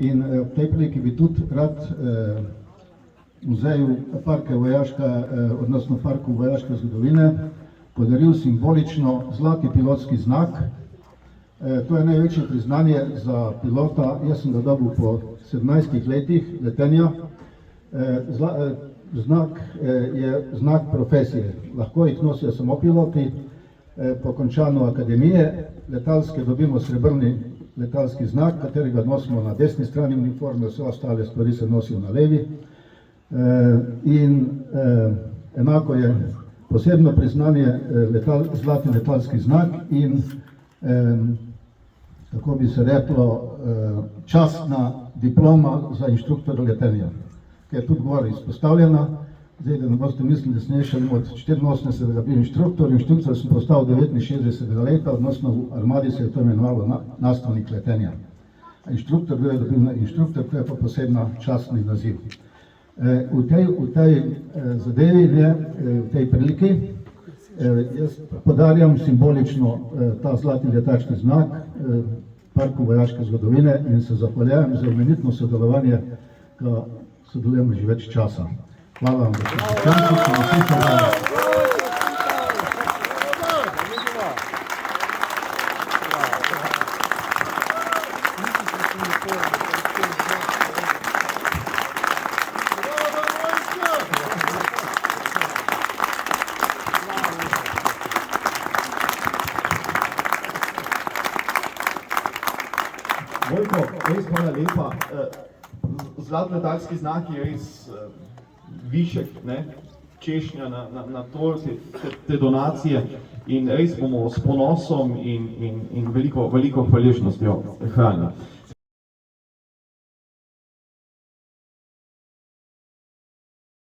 In v tej priliki bi tudi rad muzeju Parku vojaške zgodovine podaril simbolično zlati pilotski znak. To je največje priznanje za pilota. Jaz sem ga dobil po 17 letih letenja. Znak je znak profesije. Lahko jih nosijo samo piloti. Po končanju akademije letalske dobimo srebrni letalski znak, katerega nosimo na desni strani uniforme, vse ostale stvari se nosijo na levi. In enako je posebno priznanje zlati letalski znak in, kako bi se reklo, častna diploma za inštruktorja letenja, ki je tudi gor izpostavljena. Zdaj, da ne boste mislili, da sem jaz šel od 84. bil inštruktor sem postal 69. leta, odnosno v armadi se je to imenovalo nastavnik letenja. Inštruktor bil je dobil inštruktor, to je pa posebna častni naziv. V tej zadevi, v tej priliki, jaz podarjam simbolično ta zlati letaški znak Parku vojaške zgodovine in se zahvaljujem za imenitno sodelovanje, ki sodelujemo že več časa. Hvala vam, da ste poslušali. Vojko, res hvala lepa. Zlati letalski znak je res višek, češnja na torti te donacije in res bomo s ponosom in veliko hvaležnostjo hranili.